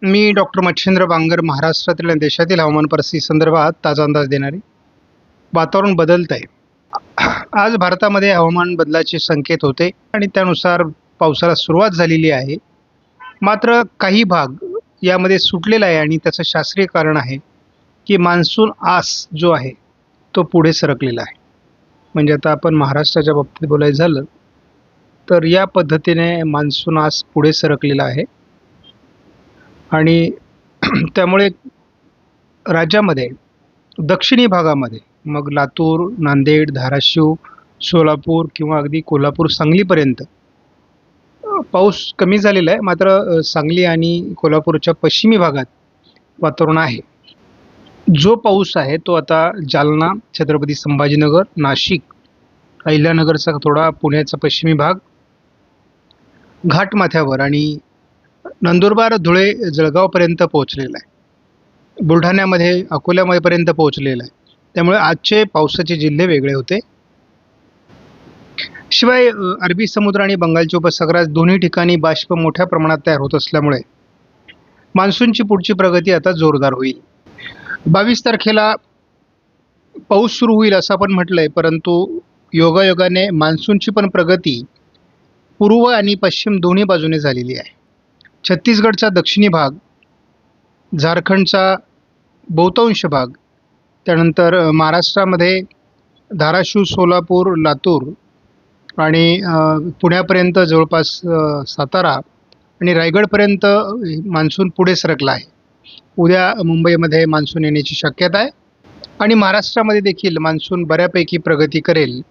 मी doctor Machhindra Bangar, महाराष्ट्रातील आणि देशातील हवामान परिस्थिती संदर्भात ताजा अंदाज देणारे. वातावरण बदलत आहे. आज भारतामध्ये हवामान बदलाचे संकेत होते आणि त्यानुसार पावसाला सुरुवात झालेली आहे. मात्र काही भाग यामध्ये सुटलेला आहे आणि त्याचं शास्त्रीय कारण आहे की मान्सून आस जो आहे तो पुढे सरकलेला आहे. म्हणजे आता आपण महाराष्ट्राच्या बाबतीत बोलायचं झालं तर या पद्धतीने मान्सून आस पुढे सरकलेला आहे आणि त्यामुळे राज्यामध्ये दक्षिणी भागामध्ये मग लातूर, नांदेड, धाराशिव, सोलापूर किंवा अगदी कोल्हापूर, सांगलीपर्यंत पाऊस कमी झालेला आहे. मात्र सांगली आणि कोल्हापूरच्या पश्चिमी भागात वातावरण आहे. जो पाऊस आहे तो आता जालना, छत्रपती संभाजीनगर, नाशिक, अहिल्यानगरचा थोडा, पुण्याचा पश्चिमी भाग, घाटमाथ्यावर आणि नंदुरबार, धुळे, जळगावपर्यंत पोहोचलेला आहे. बुलढाण्यामध्ये, अकोल्यापर्यंत पोहोचलेला आहे. त्यामुळे आजचे पावसाचे जिल्हे वेगळे होते. शिवाय अरबी समुद्र आणि बंगालच्या उपसागरात दोन्ही ठिकाणी बाष्प मोठ्या प्रमाणात तयार होत असल्यामुळे मान्सूनची पुढची प्रगती आता जोरदार होईल. 22 तारखेला पाऊस सुरू होईल असं आपण म्हटलंय, परंतु योगायोगाने मान्सूनची पण प्रगती पूर्व आणि पश्चिम दोन्ही बाजूने झालेली आहे. छत्तीसगडचा दक्षिणी भाग, झारखंडचा बहुतांश भाग, त्यानंतर महाराष्ट्रामध्ये धाराशिव, सोलापूर, लातूर आणि पुण्यापर्यंत, जवळपास सातारा आणि रायगडपर्यंत मान्सून पुढे सरकला आहे. उद्या मुंबईमध्ये मान्सून येण्याची शक्यता आहे आणि महाराष्ट्रामध्ये देखील मान्सून बऱ्यापैकी प्रगती करेल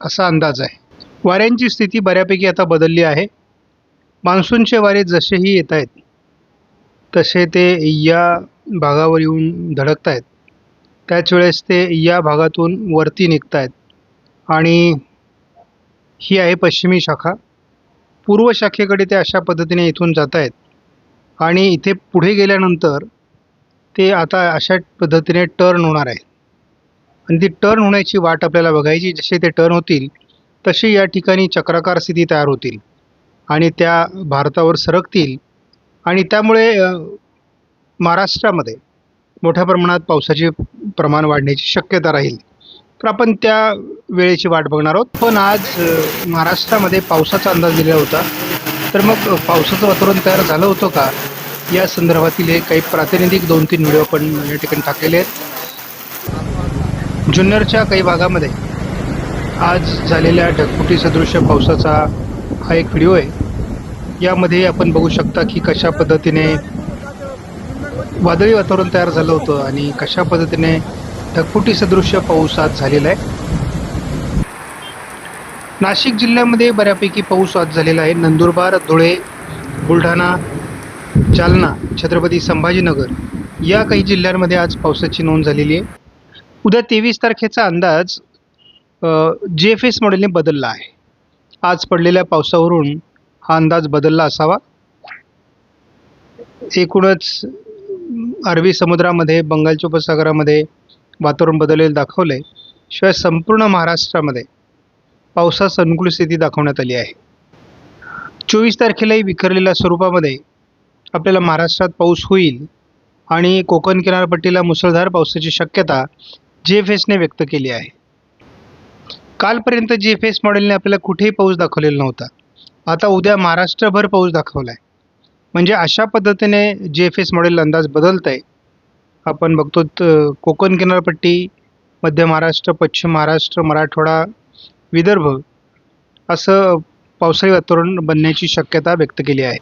असा अंदाज आहे. वाऱ्यांची स्थिती बऱ्यापैकी आता बदलली आहे. मान्सूनचे वारे जसेही येत आहेत तसे ते या भागावर येऊन धडकत आहेत. त्याच वेळेस ते या भागातून वरती निघत आहेत आणि ही आहे पश्चिमी शाखा. पूर्व शाखेकडे ते अशा पद्धतीने इथून जात आहेत आणि इथे पुढे गेल्यानंतर ते आता अशा पद्धतीने टर्न होणार आहे आणि ती टर्न होण्याची वाट आपल्याला बघायची. जसे ते टर्न होतील तसे या ठिकाणी चक्राकार स्थिती तयार होतील आणि त्या भारतावर सरकतील आणि त्यामुळे महाराष्ट्रामध्ये मोठ्या प्रमाणात पावसाचे प्रमाण वाढण्याची शक्यता राहील. तर आपण त्या वेळेची वाट बघणार आहोत. पण आज महाराष्ट्रामध्ये पावसाचा अंदाज दिला होता. तर मग पावसाचं वातावरण तयार झालं होतं का, या संदर्भातील हे काही प्रातिनिधिक 2-3 व्हिडिओ आपण या ठिकाणी टाकलेले आहेत. जुन्नरच्या काही भागामध्ये आज झालेल्या ढगफुटी सदृश्य पावसाचा हा एक व्हिडिओ आहे. यामध्ये आपण बघू शकता की कशा पद्धतीने वादळी वातावरण तयार झालं होतं आणि कशा पद्धतीने ढगफुटी सदृश्य पाऊस आज झालेला आहे. नाशिक जिल्ह्यामध्ये बऱ्यापैकी पाऊस आज झालेला आहे. नंदुरबार, धुळे, बुलढाणा, जालना, छत्रपती संभाजीनगर या काही जिल्ह्यांमध्ये आज पावसाची नोंद झालेली आहे. उद्या 23 तारखेचा अंदाज GFS मॉडेलने बदलला आहे. आज पडलेल्या पावसावरून हा अंदाज बदलला असावा. एकूणच अरबी समुद्रामध्ये, बंगालच्या उपसागरामध्ये वातावरण बदललेलं दाखवलं आहे. शिवाय संपूर्ण महाराष्ट्रामध्ये पावसास अनुकूल स्थिती दाखवण्यात आली आहे. 24 तारखेलाही विखरलेल्या स्वरूपामध्ये आपल्याला महाराष्ट्रात पाऊस होईल आणि कोकण किनारपट्टीला मुसळधार पावसाची शक्यता GFSने व्यक्त केली आहे. कालपर्यंत GFS मॉडेलने आपल्याला कुठेही पाऊस दाखवलेला नव्हता. आता उद्या महाराष्ट्रभर पाऊस दाखवला आहे. म्हणजे अशा पद्धतीने GFS मॉडेल अंदाज बदलत आहे. आपण बघतो कोकण किनारपट्टी, मध्य महाराष्ट्र, पश्चिम महाराष्ट्र, मराठवाडा, विदर्भ असं पावसाळी वातावरण बनण्याची शक्यता व्यक्त केली आहे.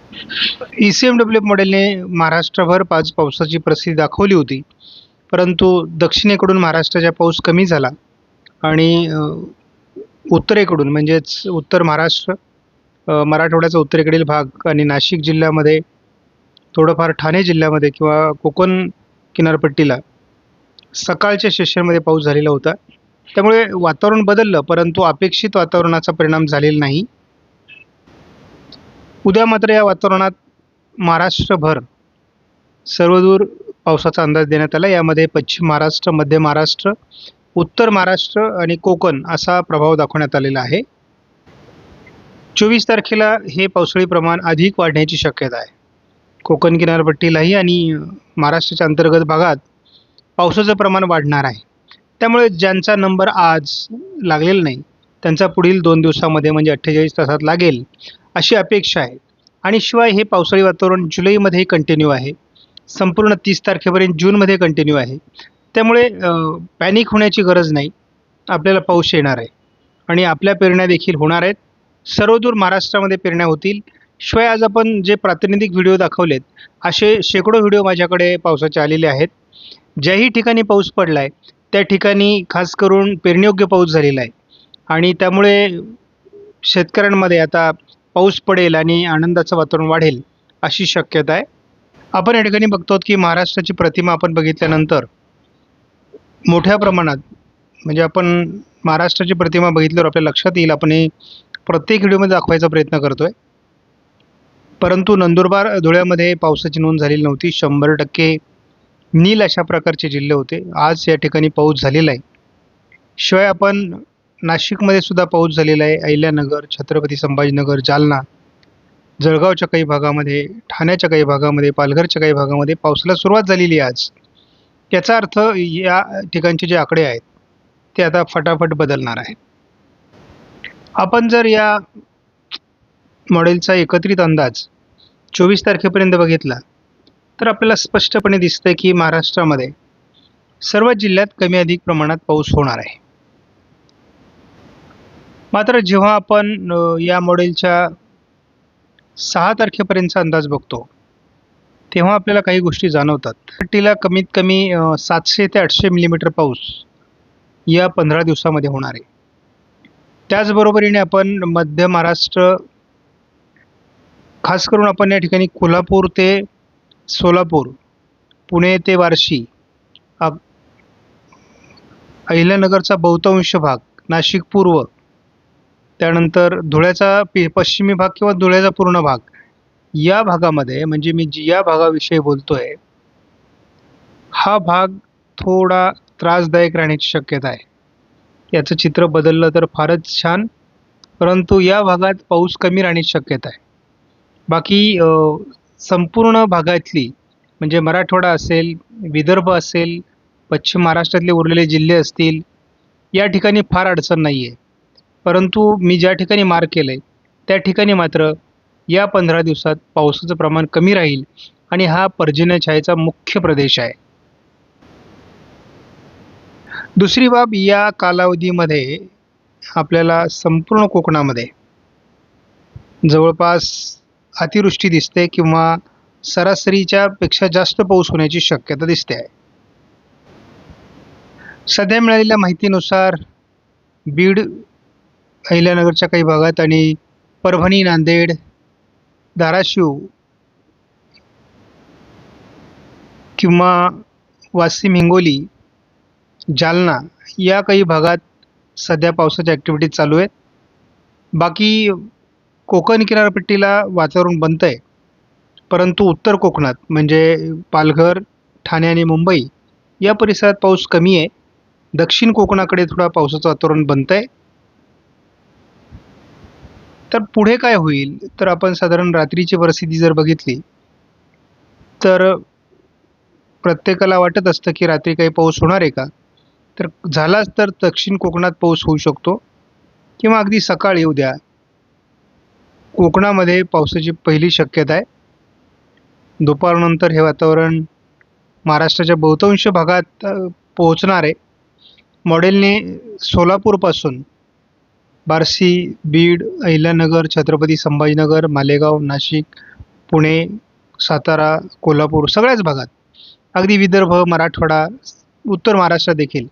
ECMWF मॉडेलने महाराष्ट्रभर पावसाची परिस्थिती दाखवली होती, परंतु दक्षिणेकडून महाराष्ट्राचा पाऊस कमी झाला आणि उत्तरेकडून म्हणजेच उत्तर महाराष्ट्र, मराठवाड्याचा उत्तरेकडील भाग आणि नाशिक जिल्ह्यामध्ये, थोडंफार ठाणे जिल्ह्यामध्ये किंवा कोकण किनारपट्टीला सकाळच्या सेशनमध्ये पाऊस झालेला होता. त्यामुळे वातावरण बदललं, परंतु अपेक्षित वातावरणाचा परिणाम झालेला नाही. उद्या मात्र या वातावरणात महाराष्ट्रभर सर्वदूर पावसाचा अंदाज देण्यात आला. यामध्ये पश्चिम महाराष्ट्र, मध्य महाराष्ट्र, उत्तर महाराष्ट्र आणि कोकण असा प्रभाव दाखवण्यात आलेला आहे. 24 तारखेला हे पावसाळी प्रमाण अधिक वाढण्याची शक्यता आहे. कोकण किनारपट्टीलाही आणि महाराष्ट्राच्या अंतर्गत भागात पावसाचं प्रमाण वाढणार आहे. त्यामुळे ज्यांचा नंबर आज लागलेला नाही त्यांचा पुढील 2 दिवसामध्ये म्हणजे 48 तासात लागेल अशी अपेक्षा आहे. आणि शिवाय हे पावसाळी वातावरण जुलैमध्येही कंटिन्यू आहे. संपूर्ण 30 तारखेपर्यंत जूनमध्ये कंटिन्यू आहे. त्यामुळे पॅनिक होण्याची गरज नाही. आपल्याला पाऊस येणार आहे आणि आपल्या पेरण्या देखील होणार आहेत. सर्वदूर महाराष्ट्रामध्ये पेरण्या होतील. शिवाय आज आपण जे प्रातिनिधिक व्हिडिओ दाखवलेत असे शेकडो व्हिडिओ माझ्याकडे पावसाचे आलेले आहेत. ज्याही ठिकाणी पाऊस पडला आहे त्या ठिकाणी खास करून पेरणीयोग्य पाऊस झालेला आहे आणि त्यामुळे शेतकऱ्यांमध्ये आता पाऊस पडेल आणि आनंदाचं वातावरण वाढेल अशी शक्यता आहे. आपण या ठिकाणी बघतो की महाराष्ट्राची प्रतिमा आपण बघितल्यानंतर मोठ्या प्रमाणात म्हणजे आपण महाराष्ट्राची प्रतिमा बघितल्यावर आपल्या लक्षात येईल. आपण हे प्रत्येक व्हिडिओमध्ये दाखवायचा प्रयत्न करतोय. परंतु नंदुरबार धुळ्यामध्ये पावसाची नोंद झालेली नव्हती. 100% नील अशा प्रकारचे जिल्हे होते. आज या ठिकाणी पाऊस झालेला आहे. शिवाय आपण नाशिकमध्ये सुद्धा पाऊस झालेला आहे. अहिल्यानगर, छत्रपती संभाजीनगर, जालना, जळगावच्या काही भागामध्ये, ठाण्याच्या काही भागामध्ये, पालघरच्या काही भागामध्ये पावसाला सुरुवात झालेली आहे आज. याचा अर्थ या ठिकाणचे जे आकडे आहेत ते आता फटाफट बदलणार आहे. आपण जर या मॉडेलचा एकत्रित अंदाज 24 तारखेपर्यंत बघितला तर आपल्याला स्पष्टपणे दिसतंय की महाराष्ट्रामध्ये सर्व जिल्ह्यात कमी अधिक प्रमाणात पाऊस होणार आहे. मात्र जेव्हा आपण या मॉडेलच्या 6 तारखेपर्यंतचा अंदाज बघतो तेव्हा आपल्याला काही गोष्टी जाणवतात. पट्टीला कमीत कमी 700 ते 800 मिलीमीटर पाऊस या 15 दिवसामध्ये होणार आहे. त्याचबरोबरीने आपण मध्य महाराष्ट्र खास करून आपण या ठिकाणी कोल्हापूर ते सोलापूर, पुणे ते बार्शी, अहिल्यानगरचा बहुतांश भाग, नाशिक पूर्व, त्यानंतर धुळ्याचा पश्चिमी भाग किंवा धुळ्याचा पूर्ण भाग या भागामध्ये म्हणजे मी या भागाविषयी बोलतोय हा भाग थोडा त्रासदायक राहण्याची शक्यता आहे. याचं चित्र बदललं तर फारच छान, परंतु या भागात पाऊस कमी राहण्याची शक्यता आहे. बाकी संपूर्ण भागातली म्हणजे मराठवाडा असेल, विदर्भ असेल, पश्चिम महाराष्ट्रातले उरलेले जिल्हे असतील या ठिकाणी फार अडचण नाही आहे. परंतु मी ज्या ठिकाणी मार्क केलं आहे त्या ठिकाणी मात्र या 15 दिवसात पावसाचं प्रमाण कमी राहील आणि हा पर्जन्यछायेचा मुख्य प्रदेश आहे. दुसरी बाब, या कालावधीमध्ये आपल्याला संपूर्ण कोकणामध्ये जवळपास अतिवृष्टी दिसते किंवा सरासरीच्या पेक्षा जास्त पाऊस होण्याची शक्यता दिसते आहे. सध्या मिळालेल्या माहितीनुसार बीड, अहिल्यानगरच्या काही भागात आणि परभणी, नांदेड, धाराशिव किंवा वाशिम, हिंगोली, जालना या काही भागात सध्या पावसाच्या ॲक्टिव्हिटीज चालू आहेत. बाकी कोकण किनारपट्टीला वातावरण बनतं आहे, परंतु उत्तर कोकणात म्हणजे पालघर, ठाणे आणि मुंबई या परिसरात पाऊस कमी आहे. दक्षिण कोकणाकडे थोडा पावसाचं वातावरण बनतं आहे. तर पुढे काय होईल तर आपण साधारण रात्रीची परिस्थिती जर बघितली तर प्रत्येकाला वाटत असतं की रात्री काही पाऊस होणार आहे का, तर झालाच तर दक्षिण कोकणात पाऊस होऊ शकतो किंवा अगदी सकाळी उद्या कोकणामध्ये पावसाची पहिली शक्यता आहे. दुपारनंतर हे वातावरण महाराष्ट्राच्या बहुतांश भागात पोहोचणार आहे. मॉडेलने सोलापूरपासून बार्शी, बीड, अहिल्यानगर, छत्रपती संभाजीनगर, मालेगाव, नाशिक, पुणे, सातारा, कोल्हापूर सगळ्याच भागात, अगदी विदर्भ, मराठवाडा, उत्तर महाराष्ट्रात देखील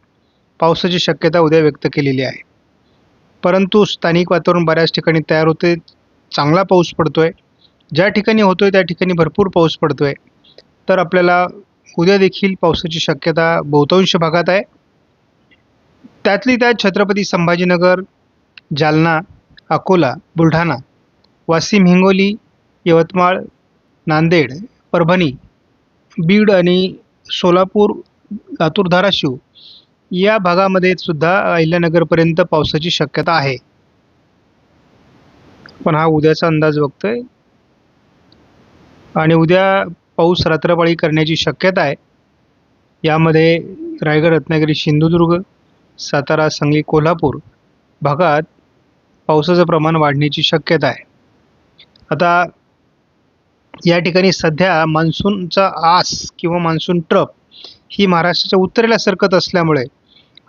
पावसाची शक्यता उद्या व्यक्त केलेली आहे. परंतु स्थानिक वातावरण बऱ्याच ठिकाणी तयार होते. चांगला पाऊस पडतोय. ज्या ठिकाणी होतोय त्या ठिकाणी भरपूर पाऊस पडतोय. तर आपल्याला उद्या देखील पावसाची शक्यता बहुतांश भागात आहे. त्यातली त्यात छत्रपती संभाजीनगर, जालना, अकोला, बुलढाणा, वाशिम, हिंगोली, यवतमाळ, नांदेड, परभणी, बीड आणि सोलापूर, लातूर, धाराशिव या भागामध्ये सुद्धा अहिल्यानगरपर्यंत पावसाची शक्यता आहे. पण हा उद्याचा अंदाज बघतोय. आणि उद्या पाऊस रात्रपाळी करण्याची शक्यता आहे. यामध्ये रायगड, रत्नागिरी, सिंधुदुर्ग, सातारा, सांगली, कोल्हापूर भागात पावसाचं प्रमाण वाढण्याची शक्यता आहे. आता या ठिकाणी सध्या मान्सूनचा आस किंवा मान्सून ट्रफ ही महाराष्ट्राच्या उत्तरेला सरकत असल्यामुळे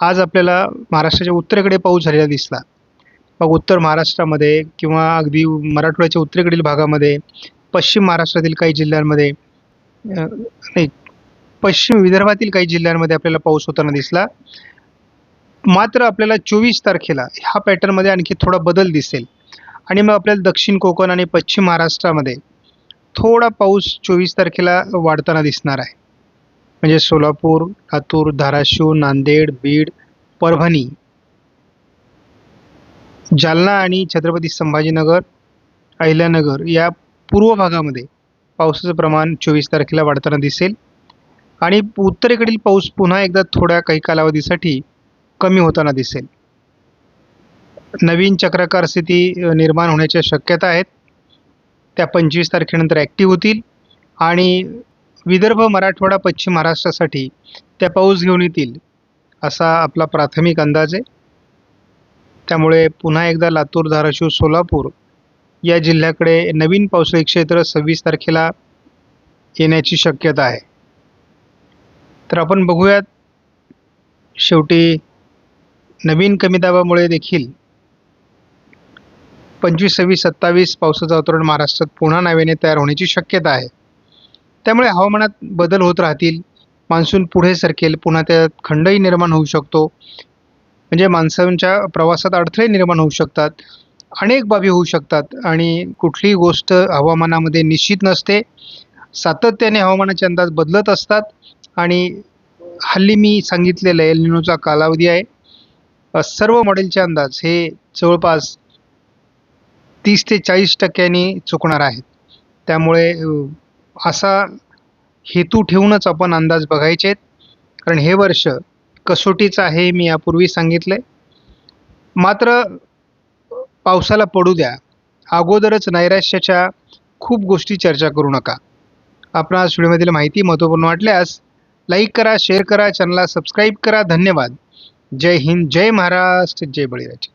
आज आपल्याला महाराष्ट्राच्या उत्तरेकडे पाऊस झालेला दिसला. मग उत्तर महाराष्ट्रामध्ये किंवा अगदी मराठवाड्याच्या उत्तरेकडील भागामध्ये, पश्चिम महाराष्ट्रातील काही जिल्ह्यांमध्ये नाही, पश्चिम विदर्भातील काही जिल्ह्यांमध्ये आपल्याला पाऊस होताना दिसला. मात्र आपल्याला 24 तारखेला ह्या पॅटर्नमध्ये आणखी थोडा बदल दिसेल आणि मग आपल्याला दक्षिण कोकण आणि पश्चिम महाराष्ट्रामध्ये थोडा पाऊस 24 तारखेला वाढताना दिसणार आहे. म्हणजे सोलापूर, लातूर, धाराशिव, नांदेड, बीड, परभणी, जालना आणि छत्रपती संभाजीनगर, अहिल्यानगर या पूर्व भागामध्ये पावसाचं प्रमाण 24 तारखेला वाढताना दिसेल आणि उत्तरेकडील पाऊस पुन्हा एकदा थोड्या काही कालावधीसाठी कमी होताना दिसेल. नवीन चक्राकार स्थिती निर्माण होण्याच्या शक्यता आहेत. त्या 25 तारखेनंतर ॲक्टिव्ह होतील आणि विदर्भ, मराठवाडा, पश्चिम महाराष्ट्रासाठी त्या पाऊस घेऊन येतील असा आपला प्राथमिक अंदाज आहे. त्यामुळे पुन्हा एकदा लातूर, धाराशिव, सोलापूर या जिल्ह्याकडे नवीन पावसाळी क्षेत्र 26 तारखेला येण्याची शक्यता आहे. तर आपण बघूयात, शेवटी नवीन कमी दाबामुळे देखील 25, 26, 27 पावसाचं वातावरण महाराष्ट्रात पुन्हा नव्याने तयार होण्याची शक्यता आहे. त्यामुळे हवामानात बदल होत राहतील. मान्सून पुढे सरकेल, पुन्हा त्यात खंडही निर्माण होऊ शकतो. म्हणजे माणसांच्या प्रवासात अडथळे निर्माण होऊ शकतात. अनेक बाबी होऊ शकतात आणि कुठलीही गोष्ट हवामानामध्ये निश्चित नसते. सातत्याने हवामानाचे अंदाज बदलत असतात आणि हल्ली मी सांगितलेलं एल निनोचा कालावधी आहे. सर्व मॉडेलचे अंदाज हे जवळपास 30 ते 40% चुकणार आहेत. त्यामुळे असा हेतू ठेवूनच आपण अंदाज बघायचे आहेत. कारण हे वर्ष कसोटीचं आहे, मी यापूर्वी सांगितलं आहे. मात्र पावसाला पडू द्या, अगोदरच नैराश्याच्या खूप गोष्टी चर्चा करू नका. आपणास व्हिडिओमधील माहिती महत्त्वपूर्ण वाटल्यास लाईक करा, शेअर करा, चॅनलला सबस्क्राईब करा. धन्यवाद. जय हिंद, जय महाराष्ट्र, जय बळीराजा.